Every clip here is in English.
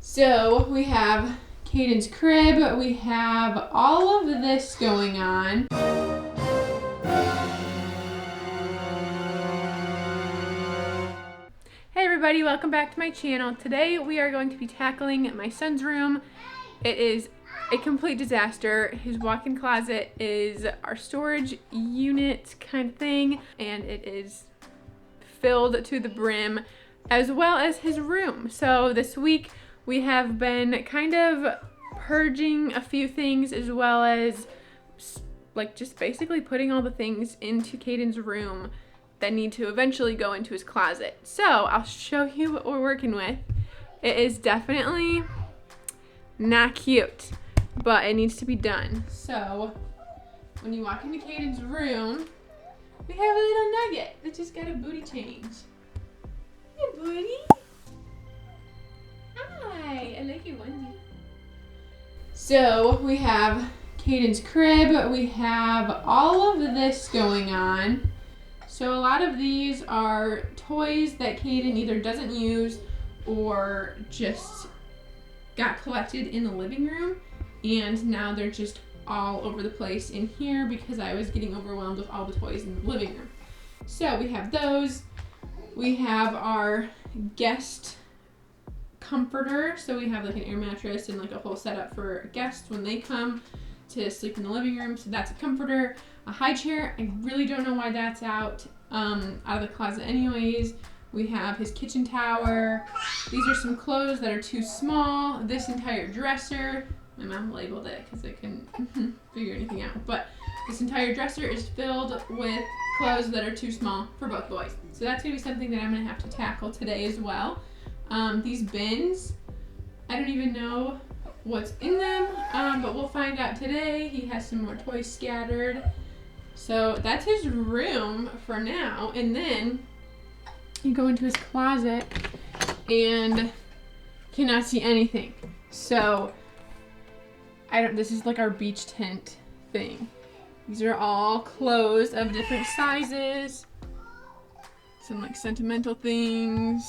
So we have Caden's crib, we have all of this going on. Hey everybody, welcome back to my channel. Today we are going to be tackling my son's room. It is a complete disaster. His walk-in closet is our storage unit kind of thing, and it is filled to the brim, as well as his room. So this week we have been kind of purging a few things, as well as like just basically putting all the things into Caden's room that need to eventually go into his closet. So I'll show you what we're working with. It is definitely not cute, but it needs to be done. So when you walk into Caden's room, we have a little nugget that just got a booty change. Hey, booty. Hi, I like your onesie. So we have Caden's crib. We have all of this going on. So a lot of these are toys that Caden either doesn't use or just got collected in the living room, and now they're just all over the place in here because I was getting overwhelmed with all the toys in the living room. So we have those. We have our guest comforter. So we have like an air mattress and like a whole setup for guests when they come to sleep in the living room. So that's a comforter. A high chair, I really don't know why that's out of the closet anyways. We have his kitchen tower. These are some clothes that are too small. This entire dresser, my mom labeled it because I couldn't figure anything out, but this entire dresser is filled with clothes that are too small for both boys. So that's gonna be something that I'm gonna have to tackle today as well. These bins, I don't even know what's in them, but we'll find out today. He has some more toys scattered. So that's his room for now. And then you go into his closet and cannot see anything. So this is like our beach tent thing. These are all clothes of different sizes. Some like sentimental things.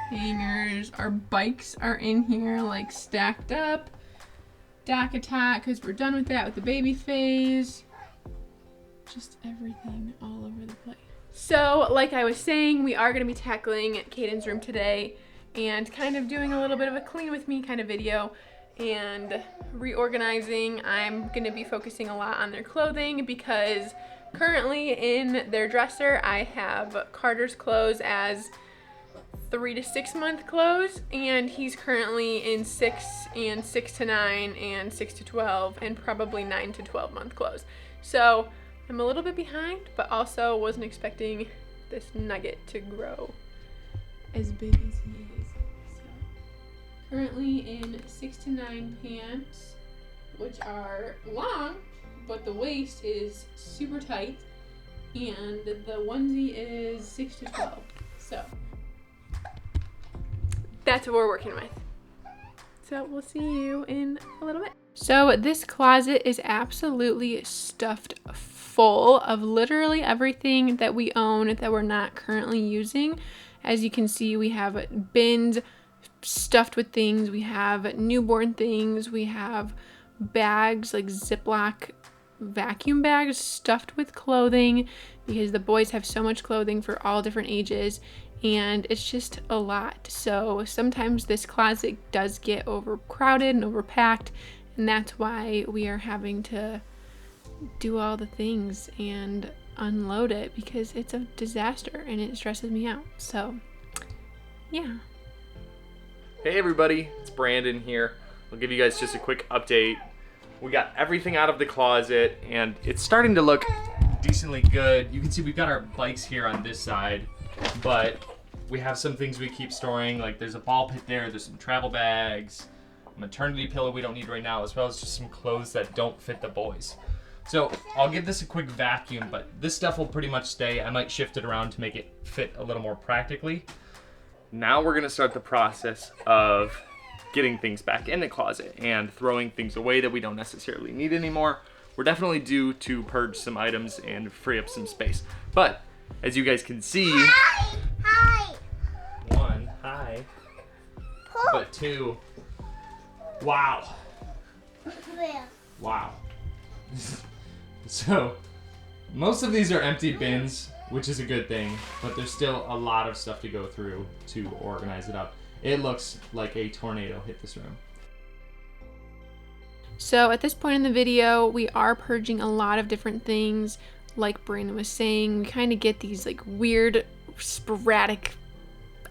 Hangers. Our bikes are in here like stacked up. Dock attack, because we're done with that with the baby phase. Just everything all over the place. So like I was saying, we are going to be tackling Caden's room today and kind of doing a little bit of a clean with me kind of video and reorganizing. I'm going to be focusing a lot on their clothing because currently in their dresser I have Carter's clothes as 3 to 6 month clothes, and he's currently in 6 and 6 to 9 and 6 to 12 and probably 9 to 12 month clothes. So I'm a little bit behind, but also wasn't expecting this nugget to grow as big as he is. So currently in 6 to 9 pants, which are long, but the waist is super tight, and the onesie is 6 to 12. So that's what we're working with. So we'll see you in a little bit. So this closet is absolutely stuffed full of literally everything that we own that we're not currently using. As you can see, we have bins stuffed with things. We have newborn things. We have bags, like Ziploc vacuum bags stuffed with clothing because the boys have so much clothing for all different ages. And it's just a lot. So sometimes this closet does get overcrowded and overpacked, and that's why we are having to do all the things and unload it because it's a disaster and it stresses me out. So yeah. Hey everybody, it's Brandon here. I'll give you guys just a quick update. We got everything out of the closet and it's starting to look decently good. You can see we've got our bikes here on this side, but we have some things we keep storing, like there's a ball pit there, there's some travel bags, a maternity pillow we don't need right now, as well as just some clothes that don't fit the boys. So I'll give this a quick vacuum, but this stuff will pretty much stay. I might shift it around to make it fit a little more practically. Now we're gonna start the process of getting things back in the closet and throwing things away that we don't necessarily need anymore. We're definitely due to purge some items and free up some space. But as you guys can see, Hi. one, hi. Pull step 2. Wow. Wow. So, most of these are empty bins, which is a good thing, but there's still a lot of stuff to go through to organize it up. It looks like a tornado hit this room. So at this point in the video, we are purging a lot of different things. Like Brandon was saying, we kind of get these like weird, sporadic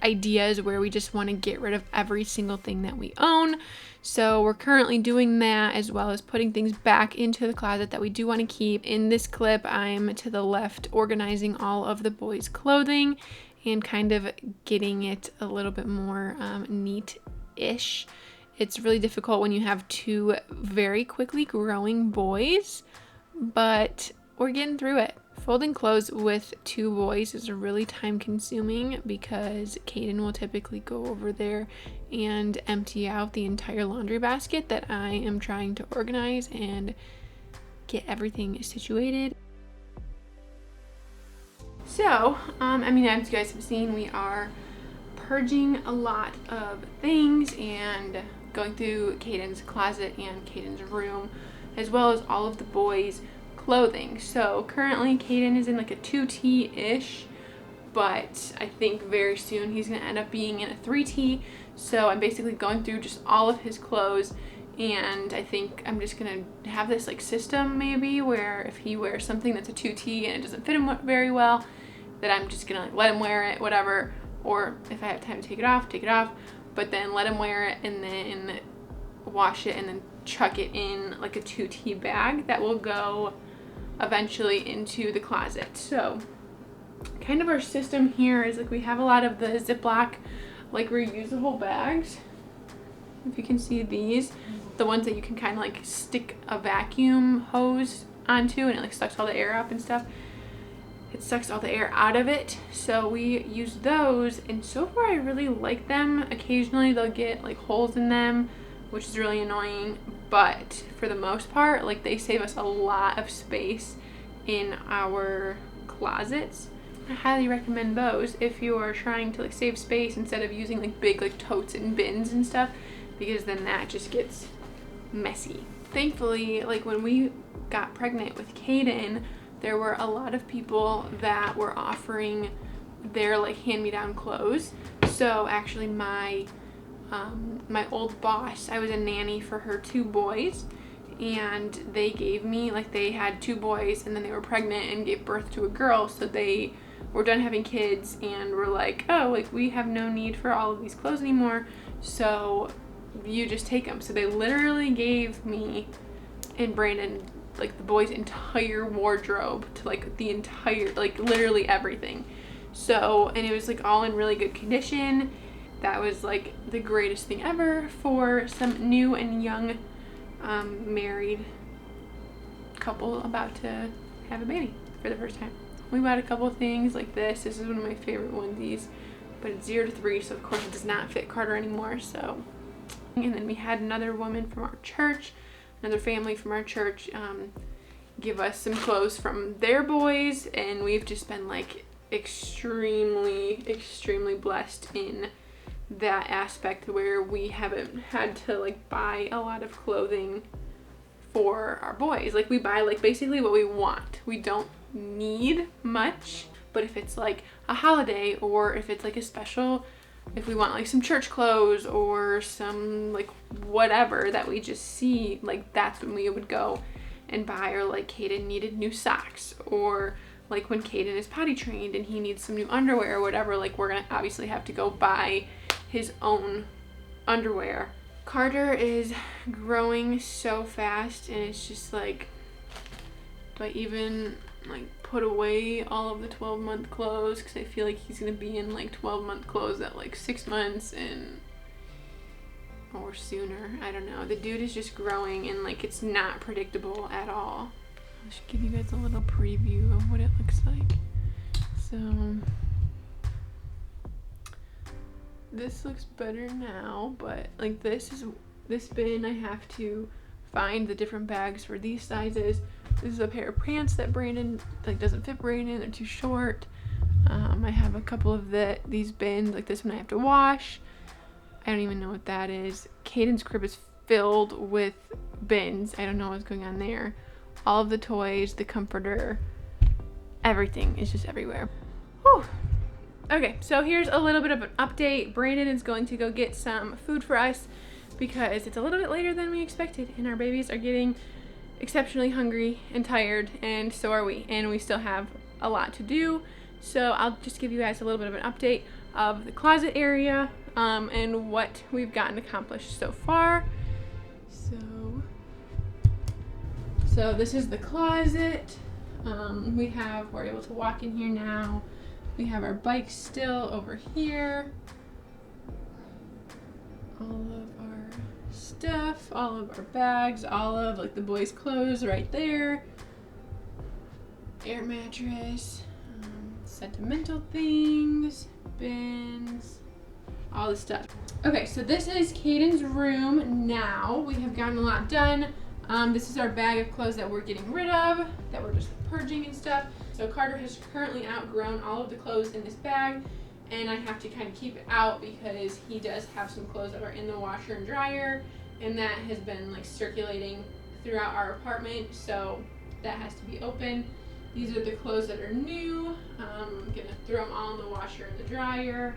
ideas where we just want to get rid of every single thing that we own. So we're currently doing that, as well as putting things back into the closet that we do want to keep. In this clip, I'm to the left organizing all of the boys' clothing and kind of getting it a little bit more neat-ish. It's really difficult when you have 2 very quickly growing boys, but we're getting through it. Folding clothes with 2 boys is really time consuming because Caden will typically go over there and empty out the entire laundry basket that I am trying to organize and get everything situated. So, as you guys have seen, we are purging a lot of things and going through Caden's closet and Caden's room, as well as all of the boys' clothing. So currently Caden is in like a 2T-ish, but I think very soon he's gonna end up being in a 3T. So I'm basically going through just all of his clothes, and I think I'm just gonna have this like system maybe where if he wears something that's a 2T and it doesn't fit him very well, that I'm just gonna like let him wear it, whatever, or if I have time to take it off, but then let him wear it and then wash it and then chuck it in like a 2T bag that will go eventually into the closet. So kind of our system here is like we have a lot of the Ziploc like reusable bags. If you can see these, the ones that you can kind of like stick a vacuum hose onto and it like sucks all the air up and stuff. It sucks all the air out of it. So we use those, and so far I really like them. Occasionally they'll get like holes in them, which is really annoying, but for the most part, like they save us a lot of space in our closets. I highly recommend those if you are trying to like save space instead of using like big like totes and bins and stuff, because then that just gets messy. Thankfully, like when we got pregnant with Caden, there were a lot of people that were offering their like hand-me-down clothes. So actually my old boss, I was a nanny for her 2 boys, and they gave me, like they had 2 boys and then they were pregnant and gave birth to a girl, so they were done having kids and were like, oh, like we have no need for all of these clothes anymore, so you just take them. So they literally gave me and Brandon like the boys' entire wardrobe to like the entire, like literally everything. So, and it was like all in really good condition. That was like the greatest thing ever for some new and young married couple about to have a baby for the first time. We bought a couple things like this. This is one of my favorite onesies, but it's 0 to 3, so of course it does not fit Carter anymore. So, and then we had another woman from our church, another family from our church, give us some clothes from their boys, and we've just been like extremely blessed in that aspect where we haven't had to like buy a lot of clothing for our boys. Like we buy like basically what we want. We don't need much, but if it's like a holiday or if it's like a special, if we want like some church clothes or some like whatever that we just see, like that's when we would go and buy. Or like Caden needed new socks, or like when Caden is potty trained and he needs some new underwear or whatever, like we're gonna obviously have to go buy his own underwear. Carter is growing so fast, and it's just like, do I even like put away all of the 12-month clothes, because I feel like he's gonna be in like 12-month clothes at like 6 months and or sooner. I don't know. The dude is just growing, and like it's not predictable at all. I should give you guys a little preview of what it looks like. So this looks better now, but like this bin, I have to find the different bags for these sizes. This is a pair of pants that Brandon like doesn't fit Brandon, they're too short. I have a couple of these bins, like this one I have to wash. I don't even know what that is. Caden's crib is filled with bins. I don't know what's going on there. All of the toys, the comforter, everything is just everywhere. Whew. Okay, so here's a little bit of an update. Brandon is going to go get some food for us because it's a little bit later than we expected, and our babies are getting exceptionally hungry and tired, and so are we, and we still have a lot to do. So I'll just give you guys a little bit of an update of the closet area and what we've gotten accomplished so far. So this is the closet. We're able to walk in here now. We have our bikes still over here. All of our stuff, all of our bags, all of like the boys' clothes right there. Air mattress, sentimental things, bins, all the stuff. Okay, so this is Caden's room now. We have gotten a lot done. This is our bag of clothes that we're getting rid of, that we're just purging and stuff. So Carter has currently outgrown all of the clothes in this bag, and I have to kind of keep it out because he does have some clothes that are in the washer and dryer, and that has been like circulating throughout our apartment, so that has to be open. These are the clothes that are new. I'm gonna throw them all in the washer and the dryer.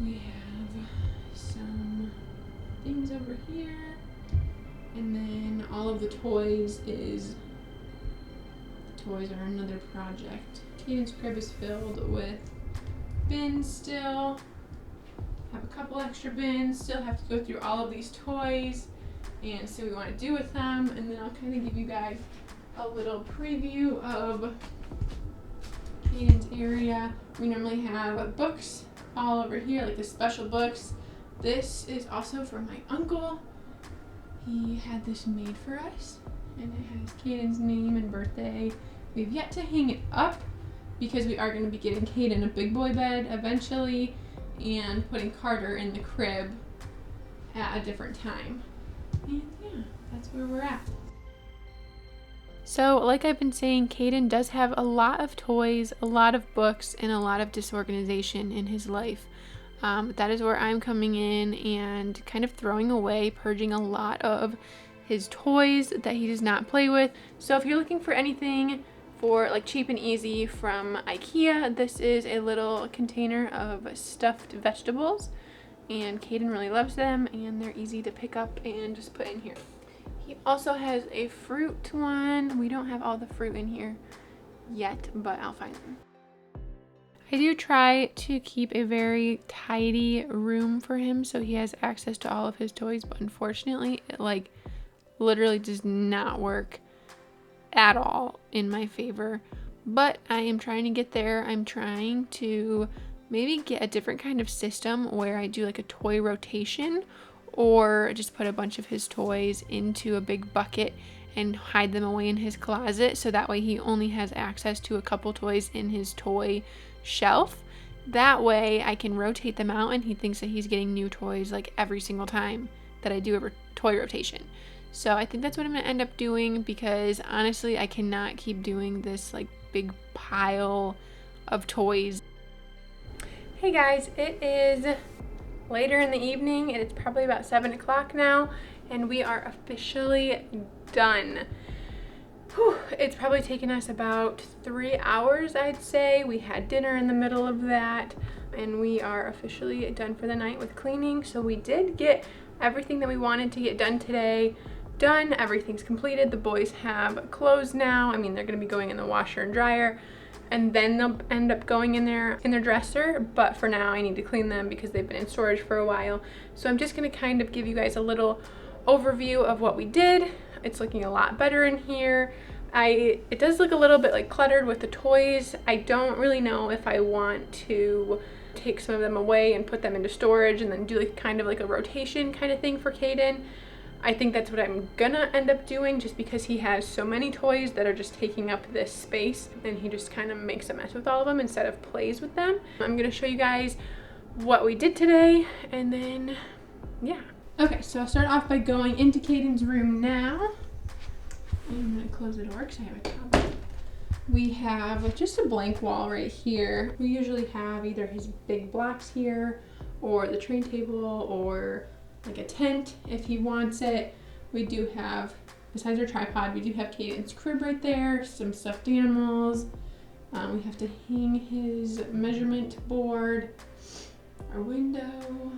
We have some things over here. And then all of the toys are another project. Caden's crib is filled with bins still. Have a couple extra bins. Still have to go through all of these toys and see what we want to do with them. And then I'll kind of give you guys a little preview of Caden's area. We normally have books all over here, like the special books. This is also from my uncle. He had this made for us, and it has Caden's name and birthday. We've yet to hang it up because we are going to be getting Caden a big boy bed eventually and putting Carter in the crib at a different time. And yeah, that's where we're at. So like I've been saying, Caden does have a lot of toys, a lot of books, and a lot of disorganization in his life. That is where I'm coming in and kind of throwing away, purging a lot of his toys that he does not play with. So if you're looking for anything for like cheap and easy from IKEA, this is a little container of stuffed vegetables, and Caden really loves them, and they're easy to pick up and just put in here. He also has a fruit one. We don't have all the fruit in here yet, but I'll find them. I do try to keep a very tidy room for him so he has access to all of his toys, but unfortunately it like literally does not work at all in my favor. But I am trying to get there. I'm trying to maybe get a different kind of system where I do like a toy rotation, or just put a bunch of his toys into a big bucket and hide them away in his closet, so that way he only has access to a couple toys in his toy shelf. That way I can rotate them out and he thinks that he's getting new toys like every single time that I do a toy rotation. So I think that's what I'm gonna end up doing, because honestly I cannot keep doing this like big pile of toys. Hey guys, it is later in the evening and it's probably about 7 o'clock now, and we are officially done. Whew, it's probably taken us about 3 hours, I'd say. We had dinner in the middle of that, and we are officially done for the night with cleaning. So we did get everything that we wanted to get done today done. Everything's completed. The boys have clothes now. I mean, they're gonna be going in the washer and dryer, and then they'll end up going in their dresser. But for now, I need to clean them because they've been in storage for a while. So I'm just gonna kind of give you guys a little overview of what we did. It's looking a lot better in here. It does look a little bit like cluttered with the toys. I don't really know if I want to take some of them away and put them into storage and then do like kind of like a rotation kind of thing for Caden. I think that's what I'm gonna end up doing, just because he has so many toys that are just taking up this space, and he just kind of makes a mess with all of them instead of plays with them. I'm gonna show you guys what we did today, and then yeah. Okay, so I'll start off by going into Caden's room now. I'm gonna close the door because I have a cover. We have just a blank wall right here. We usually have either his big blocks here or the train table, or like a tent if he wants it. We do have, besides our tripod, we do have Caden's crib right there, some stuffed animals. We have to hang his measurement board, our window.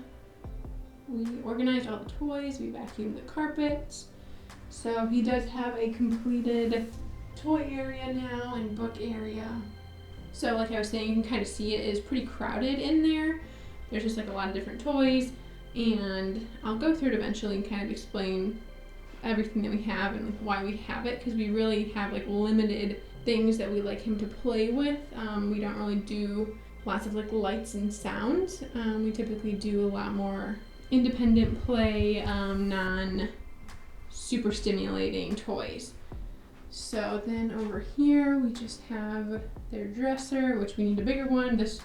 We organized all the toys, we vacuumed the carpets. So he does have a completed toy area now and book area. So like I was saying, you can kind of see it is pretty crowded in there. There's just like a lot of different toys, and I'll go through it eventually and kind of explain everything that we have and like why we have it, because we really have like limited things that we like him to play with. We don't really do lots of like lights and sounds. We typically do a lot more independent play, non super stimulating toys. So then over here we just have their dresser, which we need a bigger one. This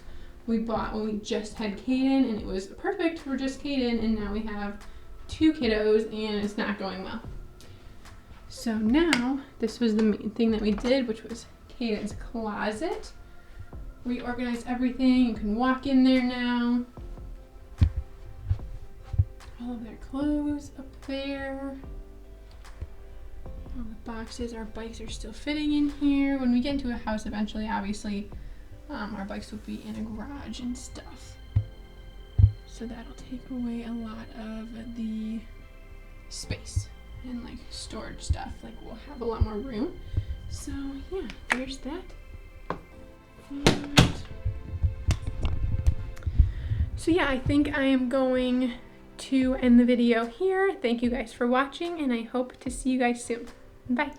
we bought when we just had Caden, and it was perfect for just Caden, and now we have 2 kiddos and it's not going well. So now this was the main thing that we did, which was Caden's closet. We organized everything. You can walk in there now. All of their clothes up there. All the boxes. Our bikes are still fitting in here. When we get into a house eventually, obviously, our bikes will be in a garage and stuff. So that'll take away a lot of the space and like storage stuff. Like we'll have a lot more room. So yeah, there's that. And so yeah, I think I am going to end the video here. Thank you guys for watching, and I hope to see you guys soon. Bye.